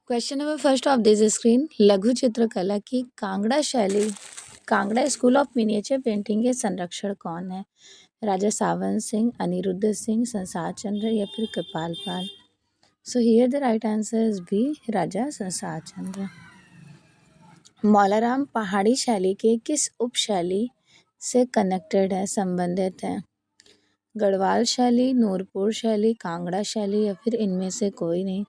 Question number first of this screen, लघु चित्रकला की कांगड़ा शैली, Kangra school of miniature painting के संरक्षक कौन है? राजा सावन सिंह, अनिरुद्ध सिंह, संसार चंद्र या फिर Kripal Pal? So here the right answer is B, Raja Sansar Chand. Maularam पहाड़ी शैली के किस उपशैली से कनेक्टेड है, संबंधित है? गढ़वाल शैली, नूरपुर शैली, कांगड़ा शैली या फिर इनमें से कोई नहीं?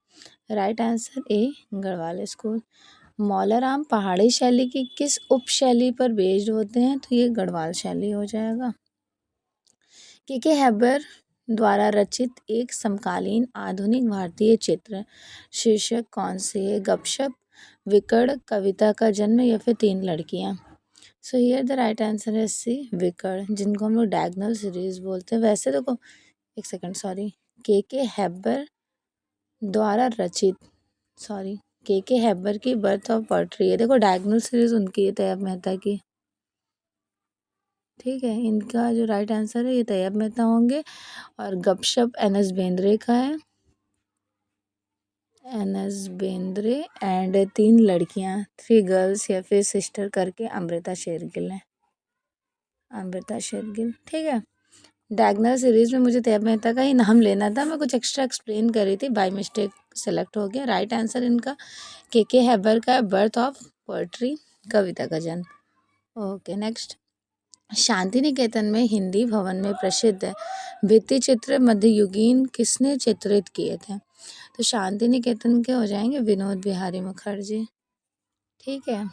Right answer A, Garhwal school. Maularam पहाड़ी शैली की किस उपशैली पर बेस्ड होते हैं? तो ये गढ़वाल शैली हो जाएगा। के हैबर द्वारा रचित एक समकालीन आधुनिक भारतीय चित्र शीर्षक कौन सी है? गपशप, विकड़, कविता का जन्म या फिर तीन लड़कियां? सो हियर द राइट आंसर है सी, विकड़, जिनको हम लोग डायगोनल सीरीज बोलते हैं। वैसे देखो, एक सेकंड, सॉरी, के हैबर द्वारा रचित, सॉरी, के हैबर की बर्थ ऑफ पोएट्री है। देखो डायगोनल सीरीज उनकी है, तैयब मेहता की। ठीक है, इनका जो राइट आंसर है ये तैयब मेहता होंगे। और गपशप एन.एस. बेंद्रे का है, एन.एस. बेंद्रे। एंड तीन लड़कियां, थ्री गर्ल्स या फिर सिस्टर करके अमृता शेरगिल है, अमृता शेरगिल। ठीक है, डायगोनल सीरीज में मुझे तैयब मेहता का ही नाम लेना था, मैं कुछ एक्स्ट्रा एक्सप्लेन कर रही थी, बाय मिस्टेक सेलेक्ट हो गया। राइट आंसर इनका के हैबर का बर्थ ऑफ पोएट्री, कविता का जन्म। Okay, next. शांति निकेतन में हिंदी भवन में प्रसिद्ध भित्ति चित्र मध्ययुगीन किसने चित्रित किए थे? तो शांति निकेतन के हो जाएंगे विनोद बिहारी मुखर्जी। ठीक है,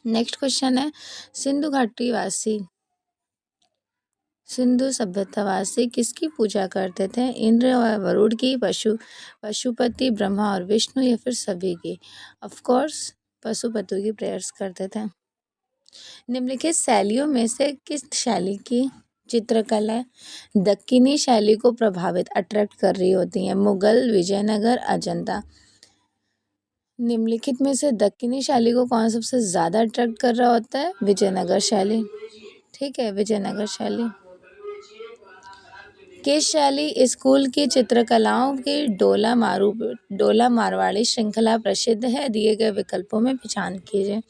नेक्स्ट क्वेश्चन है, सिंधु घाटी वासी, सिंधु सभ्यतावासी किसकी पूजा करते थे? इंद्र और वरुण की, पशुपति, ब्रह्मा और विष्णु या फिर सभी की? ऑफ कोर्स पशुपति की प्रेयर्स करते थे। निम्नलिखित शैलियों में से किस शैली की चित्रकला दक्कनी शैली को प्रभावित अट्रैक्ट कर रही होती है? मुगल, विजयनगर, अजंता? निम्नलिखित में से दक्कनी शैली को कौन सबसे ज़्यादा अट्रैक्ट कर रहा होता है? विजयनगर शैली। ठीक है, विजयनगर शैली। किस शैली स्कूल की चित्रकलाओं की डोला मारवाड़ी श्रृंखला प्रसिद्ध है? दिए गए विकल्पों में पहचान कीजिए।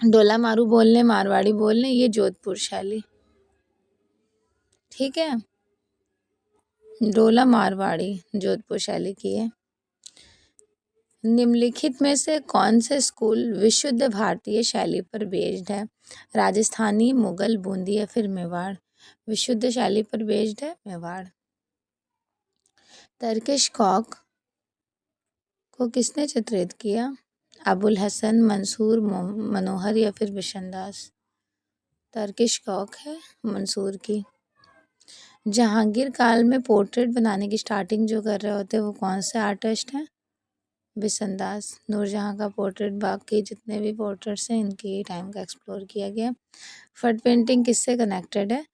डोला मारू बोलने, मारवाड़ी बोलने, ये जोधपुर शैली। ठीक है, डोला मारवाड़ी जोधपुर शैली की है। निम्नलिखित में से कौन से स्कूल विशुद्ध भारतीय शैली पर बेस्ड है? राजस्थानी, मुगल, बूंदी या फिर मेवाड़? विशुद्ध शैली पर बेस्ड है मेवाड़। टर्किश कॉक को किसने चित्रित किया? अबुल हसन, मंसूर, मनोहर या फिर बिशनदास? टर्किश कॉक है मंसूर की। जहांगीर काल में पोर्ट्रेट बनाने की स्टार्टिंग जो कर रहे होते हैं वो कौन से आर्टिस्ट हैं? बिशनदास। नूरजहां का पोर्ट्रेट, बाकी जितने भी पोर्ट्रेट्स हैं इनकी टाइम का एक्सप्लोर किया गया। फट पेंटिंग किससे कनेक्टेड है?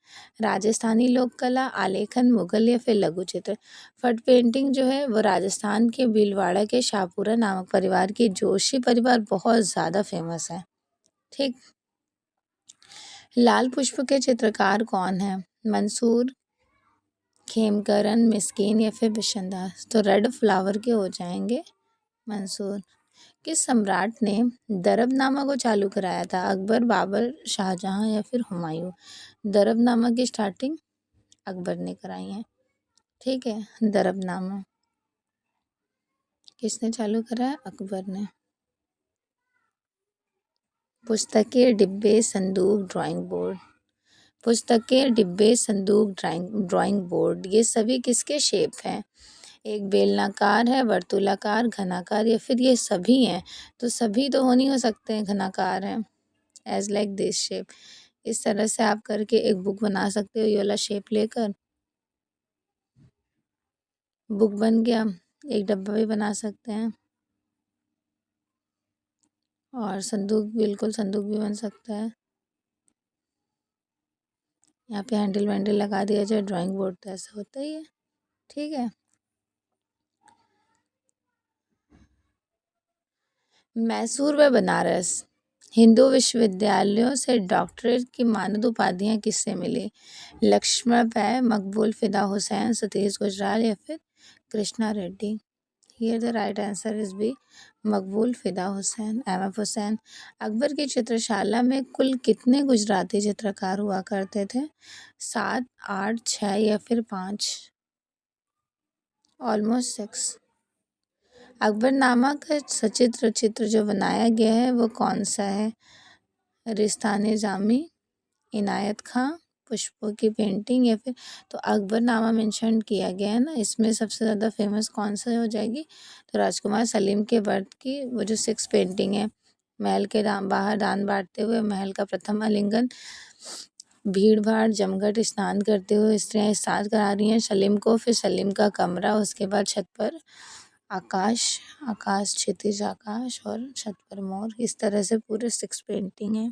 राजस्थानी लोक कला, आलेखन, मुगल या फिर लघु चित्र? फट पेंटिंग जो है वो राजस्थान के भीलवाड़ा के शाहपुरा नामक परिवार की, जोशी परिवार बहुत ज़्यादा फेमस है। ठीक, लाल पुष्प के चित्रकार कौन है? मंसूर, खेमकरन, मिस्कीन या फिर बिशनदास? तो रेड फ्लावर के हो जाएंगे मंसूर। किस सम्राट ने दरबनामा को चालू कराया था? अकबर, बाबर, शाहजहां या फिर हुमायूं? दरबनामा की स्टार्टिंग अकबर ने कराई है। ठीक है, दरबनामा किसने चालू कराया? अकबर ने। पुस्तकें, डिब्बे, संदूक, ड्राइंग बोर्ड? पुस्तकें, डिब्बे, संदूक, ड्राइंग बोर्ड, ये सभी किसके शेप हैं? एक बेलनाकार है, वर्तुलाकार, घनाकार या फिर ये सभी हैं? तो सभी तो हो नहीं हो सकते हैं, घनाकार हैं, एज लाइक दिस शेप। इस तरह से आप करके एक बुक बना सकते हो, ये वाला शेप लेकर बुक बन गया। एक डब्बा भी बना सकते हैं और संदूक, बिल्कुल संदूक भी बन सकता है। यहाँ पे हैंडल वैंडल लगा दिया जाए, ड्राइंग बोर्ड तो ऐसा होता ही है। ठीक है, मैसूर व बनारस हिंदू विश्वविद्यालयों से डॉक्टरेट की मानद उपाधियाँ किससे मिली? लक्ष्मण पै, मकबूल, फिदा हुसैन, सतीश गुजराल या फिर Krishna Reddy? Here the right answer is B. मकबूल फिदा हुसैन, एम.एफ. हुसैन। अकबर की चित्रशाला में कुल कितने गुजराती चित्रकार हुआ करते थे? 7, 8, 6 या फिर 5? ऑलमोस्ट 6। अकबरनामा का सचित्र चित्र जो बनाया गया है वो कौन सा है? रिस्तान जामी, इनायत खां, पुष्पों की पेंटिंग या फिर तो अकबरनामा मेंशन किया गया है ना, इसमें सबसे ज़्यादा फेमस कौन सा हो जाएगी? तो राजकुमार सलीम के बर्थ की वो जो 6 पेंटिंग है, महल के बाहर दान बांटते हुए, महल का प्रथम आलिंगन, भीड़ भाड़, जमघट, स्नान करते हुए स्त्रियां स्नान करा रही हैं सलीम को, फिर सलीम का कमरा, उसके बाद छत पर आकाश, आकाश क्षितिज आकाश और छत पर मोर, इस तरह से पूरे 6 पेंटिंग है।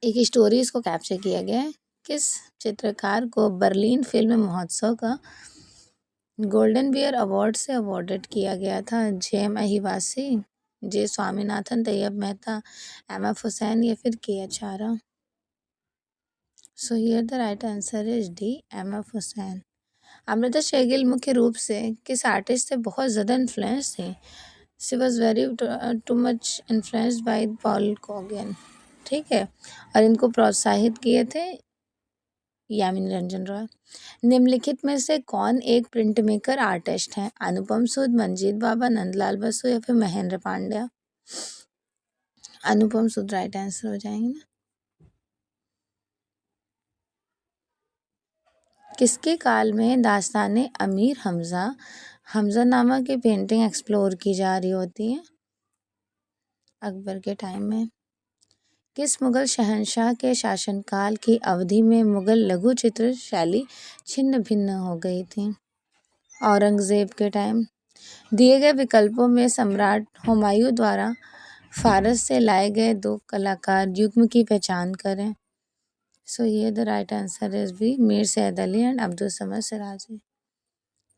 एक स्टोरी इसको कैप्चर किया गया है। किस चित्रकार को बर्लिन फिल्म महोत्सव का गोल्डन बियर अवार्ड से अवॉर्डेड किया गया था? J M. Ahivasi, J. Swaminathan, Tyeb Mehta, M F. Husain या फिर K H. Ara? So here the right answer is D, M F. Husain. Amrita Shergil मुख्य रूप से किस आर्टिस्ट से बहुत ज़्यादा इन्फ्लुएंस थी? She was very too much influenced by Paul Gauguin, ठीक है, और इनको प्रोत्साहित किए थे यामिनी रंजन रॉय। निम्नलिखित में से कौन एक प्रिंट मेकर आर्टिस्ट है? अनुपम सूद, मंजीत बाबा, नंदलाल बसु या फिर महेंद्र पांड्या? अनुपम सूद राइट आंसर हो जाएंगे ना। किसके काल में दास्ताने अमीर हमजा, हमजानामा की पेंटिंग एक्सप्लोर की जा रही होती है? अकबर के टाइम में। किस मुगल शहंशाह के शासनकाल की अवधि में मुगल लघु चित्र शैली छिन्न भिन्न हो गई थी? औरंगज़ेब के टाइम। दिए गए विकल्पों में सम्राट हुमायूं द्वारा फारस से लाए गए 2 कलाकार युग्म की पहचान करें। सो ये the right answer is B, Mir Sayyid Ali and Abdul Samad Shirazi.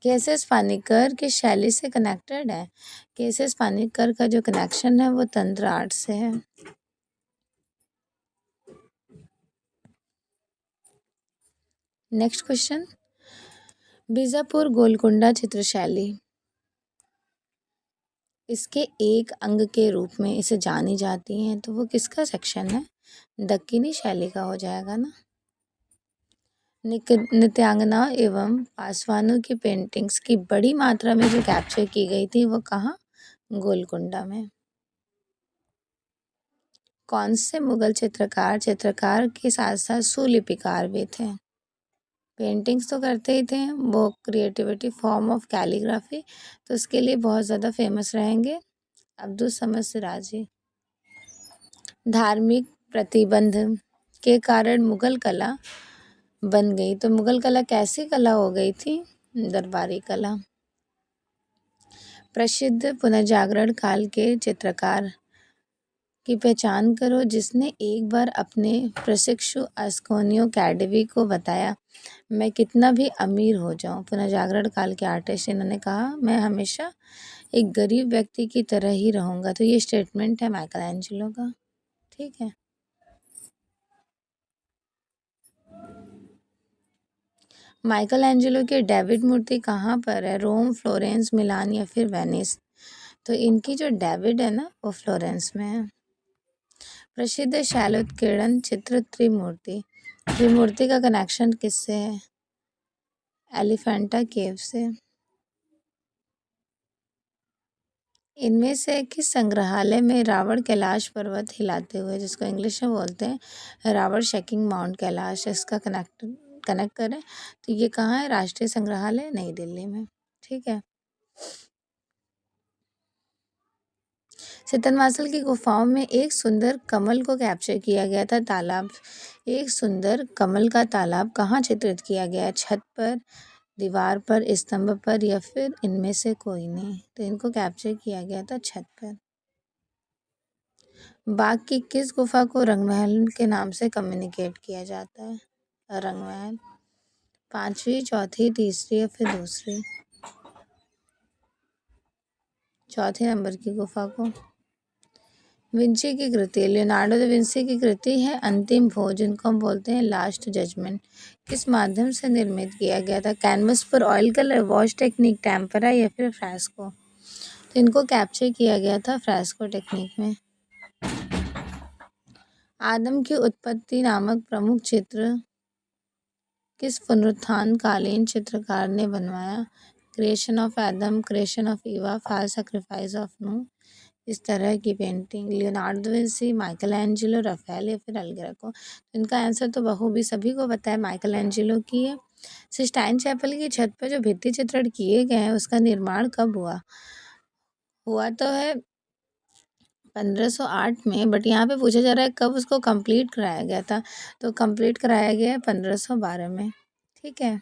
K S. Panikkar की शैली से कनेक्टेड है? के.एस. पानिकर का जो कनेक्शन है वो तंत्र आर्ट से है। नेक्स्ट क्वेश्चन, बीजापुर गोलकुंडा चित्रशैली इसके एक अंग के रूप में इसे जानी जाती हैं, तो वो किसका सेक्शन है? दक्कनी शैली का हो जाएगा ना। नृत्यांगना एवं पासवानों की पेंटिंग्स की बड़ी मात्रा में जो कैप्चर की गई थी वो कहाँ? गोलकुंडा में। कौन से मुगल चित्रकार चित्रकार के साथ साथ सुलिपिकार भी थे? पेंटिंग्स तो करते ही थे, वो क्रिएटिविटी फॉर्म ऑफ कैलीग्राफी, तो उसके लिए बहुत ज़्यादा फेमस रहेंगे अब्दुल समद सिराजी। धार्मिक प्रतिबंध के कारण मुगल कला बन गई, तो मुगल कला कैसी कला हो गई थी? दरबारी कला। प्रसिद्ध पुनर्जागरण काल के चित्रकार की पहचान करो जिसने एक बार अपने प्रशिक्षु अस्कोनियो कैडेवी को बताया, मैं कितना भी अमीर हो जाऊं। पुनर्जागरण काल के आर्टिस्ट, इन्होंने कहा मैं हमेशा एक गरीब व्यक्ति की तरह ही रहूंगा, तो ये स्टेटमेंट है माइकल एंजेलो का, ठीक है। माइकल एंजेलो की डेविड मूर्ति कहाँ पर है? रोम, फ्लोरेंस, मिलान या फिर वेनिस? तो इनकी जो डेविड है ना वो फ्लोरेंस में है। प्रसिद्ध शैलोत्कीर्णन चित्र त्रिमूर्ति, त्रिमूर्ति का कनेक्शन किससे है? एलिफेंटा केव से। इनमें से किस संग्रहालय में रावण कैलाश पर्वत हिलाते हुए, जिसको इंग्लिश में बोलते हैं रावण शेकिंग माउंट कैलाश, इसका कनेक्ट करें तो ये कहाँ है? राष्ट्रीय संग्रहालय नई दिल्ली में, ठीक है। सितनवासल की गुफाओं में एक सुंदर कमल को कैप्चर किया गया था, तालाब। एक सुंदर कमल का तालाब कहाँ चित्रित किया गया है? छत पर, दीवार पर, स्तंभ पर या फिर इनमें से कोई नहीं? तो इनको कैप्चर किया गया था छत पर। बाघ की किस गुफा को रंगमहल के नाम से कम्युनिकेट किया जाता है? रंगमहल। 5वीं, चौथी, तीसरी या फिर दूसरी? चौथे नंबर की गुफा को। विंची की कृति, लियोनार्डो दा विंची की कृति है अंतिम भोज, जिनको हम बोलते हैं लास्ट जजमेंट, किस माध्यम से निर्मित किया गया था? कैनवस पर oil colour, wash technique, tempera या फिर फ्रेस्को? तो इनको कैप्चर किया गया था फ्रेस्को टेक्निक में। आदम की उत्पत्ति नामक प्रमुख चित्र किस पुनरुत्थान कालीन चित्रकार ने बनवाया? Creation of Adam, creation of Eva, fire sacrifice of Noah, इस तरह की painting. Leonardo da Vinci, Michael Angelo, Raphael या फिर एल ग्रेको? तो इनका आंसर तो बखूबी सभी को पता है, माइकल एंजेलो की है। सिस्टाइन चैपल की छत पर जो भित्ति चित्रण किए गए हैं उसका निर्माण कब हुआ? हुआ तो है 1508 में, बट यहाँ पे पूछा जा रहा है कब उसको कंप्लीट कराया गया था। तो कंप्लीट कराया गया है 1512 में। ठीक है।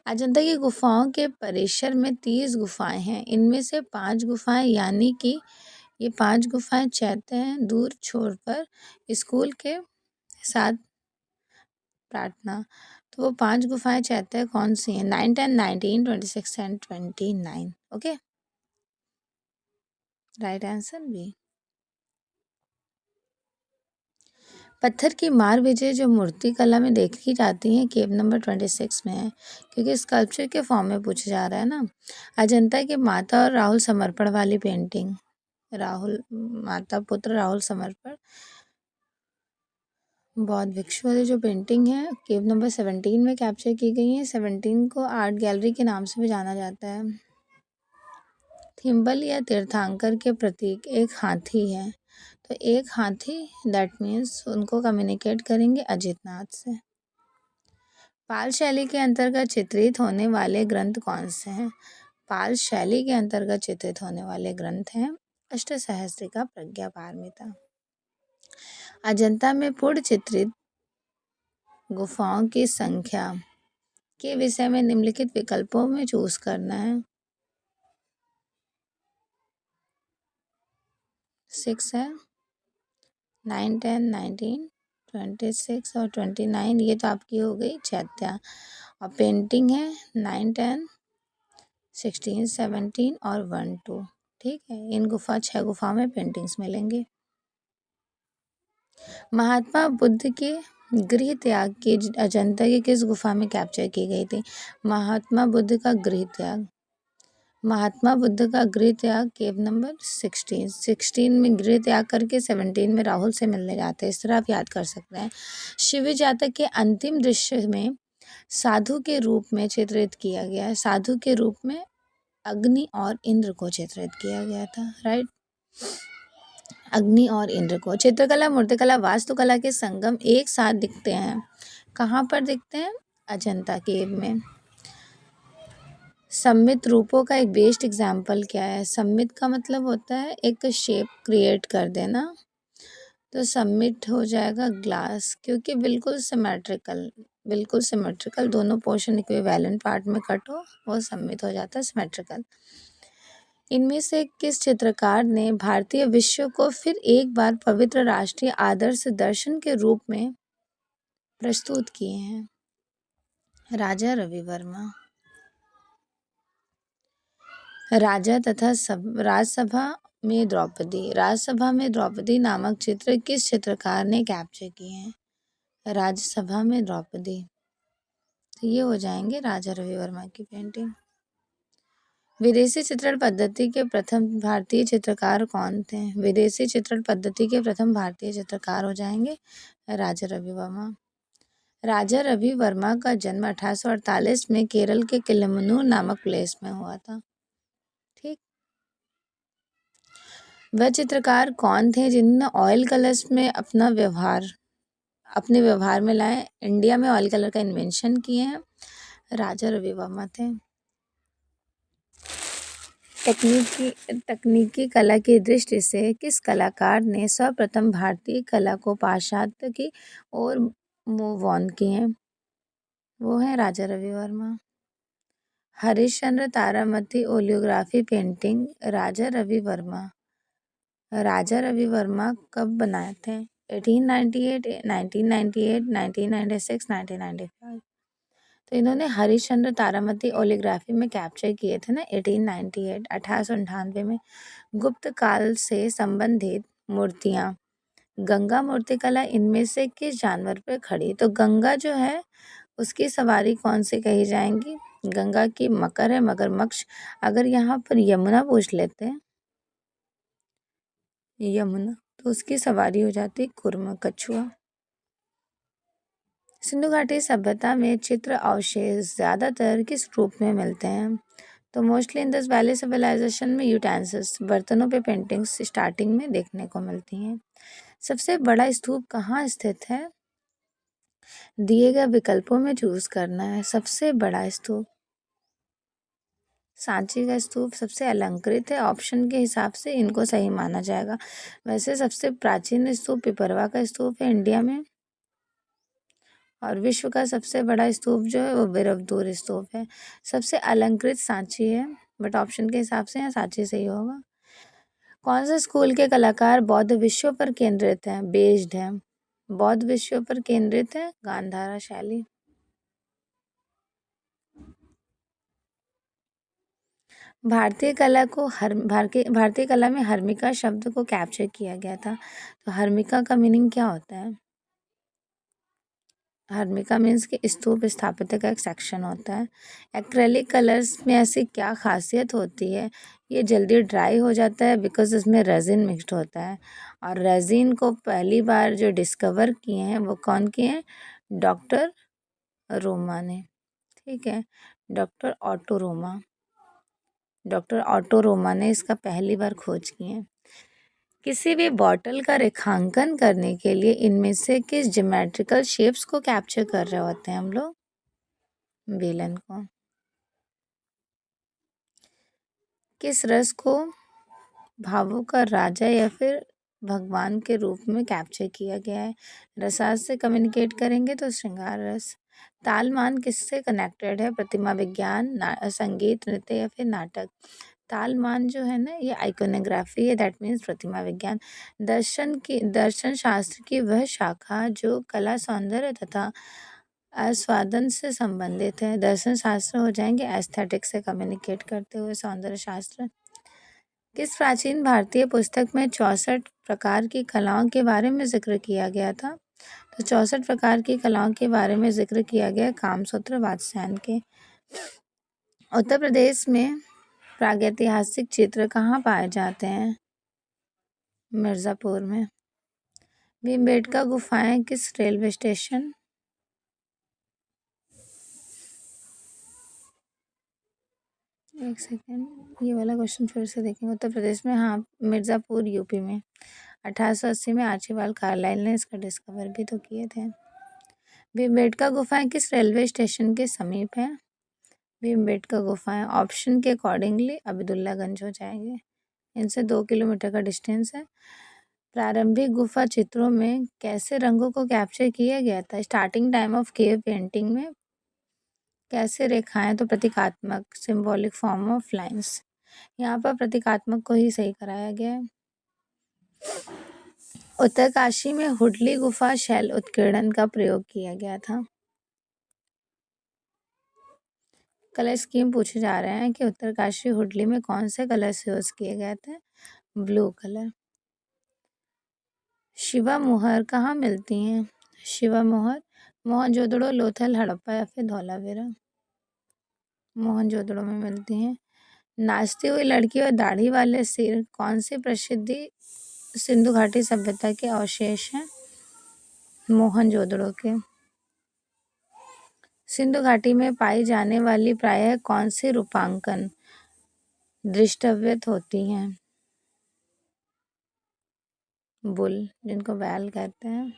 अजंता की गुफाओं के परिसर में 30 गुफाएं हैं। इनमें से 5 गुफाएं, यानी कि ये 5 गुफाएं चैत्य हैं, दूर छोर पर स्कूल के साथ प्रार्थना। तो वो 5 गुफाएं चैत्य कौन सी हैं? 9, 10, 19, 26 and 29। Okay, right answer B. पत्थर की मार विजय जो मूर्ति कला में देखी जाती है केव नंबर 26 में है, क्योंकि स्कल्पचर के फॉर्म में पूछा जा रहा है ना। अजंता के माता और राहुल समर्पण वाली पेंटिंग, राहुल माता पुत्र राहुल समर्पण बौद्ध भिक्षु वाली जो पेंटिंग है केव नंबर 17 में कैप्चर की गई है। 17 को आर्ट गैलरी के नाम से भी जाना जाता है। थिम्बल या तीर्थंकर के प्रतीक एक हाथी है, तो एक हाथी, दैट मीन्स उनको कम्युनिकेट करेंगे अजितनाथ से। पाल शैली के अंतर्गत चित्रित होने वाले ग्रंथ कौन से हैं? पाल शैली के अंतर्गत चित्रित होने वाले ग्रंथ हैं अष्टसहस्त्रिका, प्रज्ञा पारमिता। अजंता में पूर्ण चित्रित गुफाओं की संख्या के विषय में निम्नलिखित विकल्पों में चूज करना है। 6 है, 9, 10, 19, 26 और 29, ये तो आपकी हो गई चैत्या। और पेंटिंग है 9, 10, 16, 17 और 1, 2। ठीक है, इन 6 गुफाओं में पेंटिंग्स मिलेंगे। महात्मा बुद्ध के गृह त्याग की अजंता की किस गुफा में कैप्चर की गई थी? महात्मा बुद्ध का गृह त्याग, महात्मा बुद्ध का गृह त्याग केव नंबर 16 में गृह त्याग करके 17 में राहुल से मिलने जाते हैं। इस तरह आप याद कर सकते हैं। शिव जातक के अंतिम दृश्य में साधु के रूप में चित्रित किया गया है। साधु के रूप में अग्नि और इंद्र को चित्रित किया गया था, राइट। अग्नि और इंद्र को। चित्रकला, मूर्तिकला, वास्तुकला के संगम एक साथ दिखते हैं। कहाँ पर दिखते हैं? अजंता केव में। सममित रूपों का एक बेस्ट एग्जाम्पल क्या है? सममित का मतलब होता है एक शेप क्रिएट कर देना, तो सममिट हो जाएगा ग्लास, क्योंकि बिल्कुल सिमेट्रिकल दोनों पोर्शन इक्विवेलेंट पार्ट में कट हो, वो सममित हो जाता है, सिमेट्रिकल। इनमें से किस चित्रकार ने भारतीय विश्व को फिर एक बार पवित्र राष्ट्रीय आदर्श दर्शन के रूप में प्रस्तुत किए हैं? राजा रवि वर्मा। राजा तथा राजसभा में द्रौपदी नामक चित्र किस चित्रकार ने कैप्चर किए हैं? राजसभा में द्रौपदी, तो ये हो जाएंगे राजा रवि वर्मा की पेंटिंग। विदेशी चित्रण पद्धति के प्रथम भारतीय चित्रकार कौन थे? विदेशी चित्रण पद्धति के प्रथम भारतीय चित्रकार हो जाएंगे राजा रवि वर्मा। राजा रवि वर्मा का जन्म 1848 में केरल के किलमनूर नामक प्लेस में हुआ था। ठीक। वह चित्रकार कौन थे जिन्होंने ऑयल कलर्स में अपने व्यवहार में लाए? इंडिया में ऑयल कलर का इन्वेंशन किए हैं राजा रवि वर्मा थे। तकनीकी कला की दृष्टि से किस कलाकार ने सर्वप्रथम भारतीय कला को पाश्चात्य की ओर मूव ऑन किए? वो है राजा रवि वर्मा। हरिश्चंद्र तारामती ओलियोग्राफी पेंटिंग राजा रवि वर्मा कब बनाए थे? 1898, 1998, 1996, 1995? तो इन्होंने हरिश्चंद्र तारामती ओलिग्राफी में कैप्चर किए थे ना 1898 1898 में। गुप्त काल से संबंधित मूर्तियाँ। गंगा मूर्तिकला इनमें से किस जानवर पे खड़ी? तो गंगा जो है उसकी सवारी कौन सी कही जाएंगी? गंगा की मकर है मगरमच्छ। अगर यहाँ पर यमुना पूछ लेते हैं, यमुना, तो उसकी सवारी हो जाती है कुर्मा कछुआ। सिंधु घाटी सभ्यता में चित्र अवशेष ज्यादातर किस रूप में मिलते हैं? तो mostly in this valley civilisation में यूटेंसिल्स, बर्तनों पे पेंटिंग्स स्टार्टिंग में देखने को मिलती हैं। सबसे बड़ा स्तूप कहाँ स्थित है? दिए गए विकल्पों में चूज करना है। सबसे बड़ा स्तूप सांची का स्तूप सबसे अलंकृत है। ऑप्शन के हिसाब से इनको सही माना जाएगा। वैसे सबसे प्राचीन स्तूप पिपरवा का स्तूप है इंडिया में, और विश्व का सबसे बड़ा स्तूप जो है वो बिरबदूर स्तूप है। सबसे अलंकृत सांची है, बट ऑप्शन के हिसाब से यहाँ सांची सही होगा। कौन से स्कूल के कलाकार बौद्ध विषयों पर केंद्रित हैं, बेस्ड हैं? बौद्ध विषयों पर केंद्रित है गांधारा शैली। भारतीय कला में हर्मिका शब्द को कैप्चर किया गया था। तो हर्मिका का मीनिंग क्या होता है? हर्मिका मीन्स कि स्तूप स्थापत्य का एक सेक्शन होता है। एक्रेलिक कलर्स में ऐसी क्या खासियत होती है? ये जल्दी ड्राई हो जाता है बिकॉज इसमें रेजिन मिक्स्ड होता है। और रेजिन को पहली बार जो डिस्कवर किए हैं वो कौन किए हैं? डॉक्टर रोमा ने। ठीक है, डॉक्टर ऑटो रोमा ने इसका पहली बार खोज की है। किसी भी बॉटल का रेखांकन करने के लिए इनमें से किस ज्योमेट्रिकल शेप्स को कैप्चर कर रहे होते हैं हम लोग? बेलन को। किस रस को भावों का राजा या फिर भगवान के रूप में कैप्चर किया गया है? रसास से कम्युनिकेट करेंगे तो श्रृंगार रस। तालमान किससे कनेक्टेड है? प्रतिमा विज्ञान, संगीत, नृत्य या फिर नाटक? तालमान जो है ना ये आइकोनोग्राफी है, दैट मीन्स प्रतिमा विज्ञान। दर्शन शास्त्र की वह शाखा जो कला, सौंदर्य तथा आस्वादन से संबंधित है। दर्शन शास्त्र हो जाएंगे एस्थेटिक्स से कम्युनिकेट करते हुए सौंदर्य शास्त्र। किस प्राचीन भारतीय पुस्तक में 64 प्रकार की कलाओं के बारे में जिक्र किया गया था? तो 64 प्रकार की कलाओं के बारे में जिक्र किया गया कामसूत्र वात्स्यायन के। उत्तर प्रदेश में प्रागैतिहासिक चित्र कहाँ पाए जाते हैं? मिर्ज़ापुर में। भीमबेटका गुफाएं किस रेलवे स्टेशन? एक सेकेंड, ये वाला क्वेश्चन फिर से देखेंगे। उत्तर प्रदेश में, हाँ, मिर्ज़ापुर यूपी में। 1880 में आर्चीबाल्ड कार्लाइल ने इसका डिस्कवर भी तो किए थे। भीमबेटका गुफाएं किस रेलवे स्टेशन के समीप है? भीमबेटका गुफाएं ऑप्शन के अकॉर्डिंगली अब्दुल्लागंज हो जाएंगे। इनसे 2 किलोमीटर का डिस्टेंस है। प्रारंभिक गुफा चित्रों में कैसे रंगों को कैप्चर किया गया था? Starting time of cave painting में कैसे रेखाएं? तो प्रतीकात्मक, सिंबॉलिक फॉर्म ऑफ लाइंस। यहाँ पर प्रतीकात्मक को ही सही कराया गया है। उत्तरकाशी में हुडली गुफा शैल उत्कीर्णन का प्रयोग किया गया था। कलर स्कीम पूछे जा रहे हैं कि उत्तरकाशी हुडली में कौन से कलर्स यूज किए गए थे? Blue colour. शिवा मोहर कहाँ मिलती हैं? शिवा मोहर मोहनजोदड़ो, लोथल, हड़प्पा या फिर धौलावीरा? मोहनजोदड़ो में मिलती हैं। नाचती हुई लड़की और दाढ़ी वाले सिर कौन सी प्रसिद्धि सिंधु घाटी सभ्यता के अवशेष हैं? मोहनजोदड़ो के। सिंधु घाटी में पाई जाने वाली प्रायः कौन सी रूपांकन दृष्टव्यत होती हैं? बुल, जिनको बैल कहते हैं।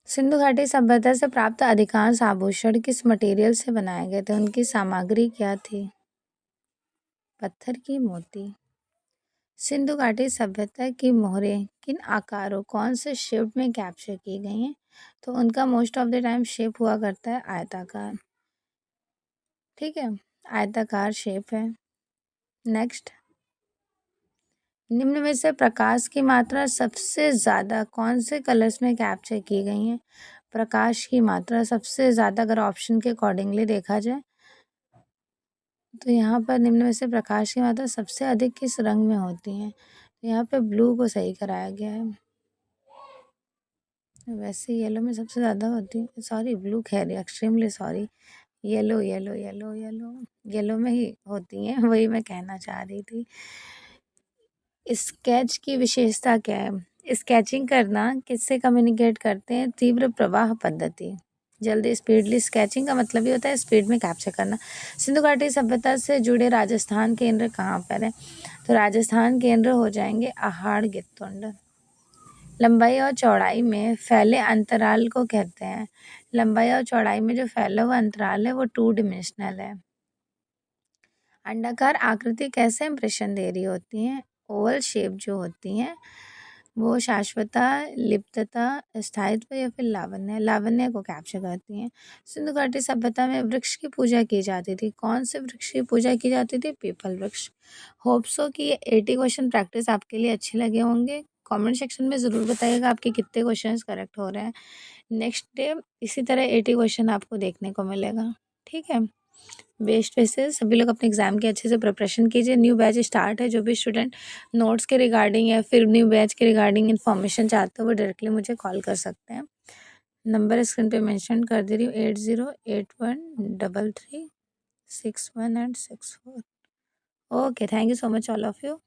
सिंधु घाटी सभ्यता से प्राप्त अधिकांश आभूषण किस मटेरियल से बनाए गए थे? उनकी सामग्री क्या थी? पत्थर की मोती। सिंधु घाटी सभ्यता की मोहरें किन आकारों, कौन से शेप में कैप्चर की गई हैं? तो उनका most of the time shape हुआ करता है आयताकार। ठीक है, आयताकार शेप है। नेक्स्ट, निम्न में से प्रकाश की मात्रा सबसे ज़्यादा कौन से कलर्स में कैप्चर की गई है? प्रकाश की मात्रा सबसे ज़्यादा अगर ऑप्शन के अकॉर्डिंगली देखा जाए तो यहाँ पर निम्न में से प्रकाश की मात्रा सबसे अधिक किस रंग में होती है? तो यहाँ पे ब्लू को सही कराया गया है। वैसे येलो में सबसे ज़्यादा होती है, सॉरी ब्लू खैर extremely sorry, yellow yellow yellow yellow yellow में ही होती हैं, वही मैं कहना चाह रही थी। स्केच की विशेषता क्या है? स्केचिंग करना किससे कम्युनिकेट करते हैं? तीव्र प्रवाह पद्धति। जल्दी स्पीडली स्केचिंग का मतलब ही होता है स्पीड में कैप्चर करना। सिंधु घाटी सभ्यता से जुड़े राजस्थान केंद्र कहाँ पर है? तो राजस्थान केंद्र हो जाएंगे अहाड़ गित्तुंड। लंबाई और चौड़ाई में फैले अंतराल को कहते हैं। लंबाई और चौड़ाई में जो फैला हुआ अंतराल है वो 2 डिमेंशनल है। अंडाकार आकृति कैसे इंप्रेशन दे रही होती हैं? ओवल शेप जो होती हैं वो शाश्वता, लिप्तता, स्थायित्व या फिर लावण्य लावण्य को कैप्चर करती हैं। सिंधु घाटी सभ्यता में वृक्ष की पूजा की जाती थी। कौन से वृक्ष की पूजा की जाती थी? पीपल वृक्ष। होप सो कि ये 80 क्वेश्चन प्रैक्टिस आपके लिए अच्छे लगे होंगे। कमेंट सेक्शन में ज़रूर बताइएगा आपके कितने क्वेश्चंस करेक्ट हो रहे हैं। नेक्स्ट डे इसी तरह 80 क्वेश्चन आपको देखने को मिलेगा। ठीक है, बेस्ट विशेस। सभी लोग अपने एग्ज़ाम की अच्छे से प्रिपरेशन कीजिए। न्यू बैच स्टार्ट है। जो भी स्टूडेंट नोट्स के रिगार्डिंग या फिर न्यू बैच के रिगार्डिंग इन्फॉर्मेशन चाहते हो वो डायरेक्टली मुझे कॉल कर सकते हैं। नंबर स्क्रीन पे मेंशन कर दे रही हूँ 80813361 and 64। Okay, thank you so much all of you.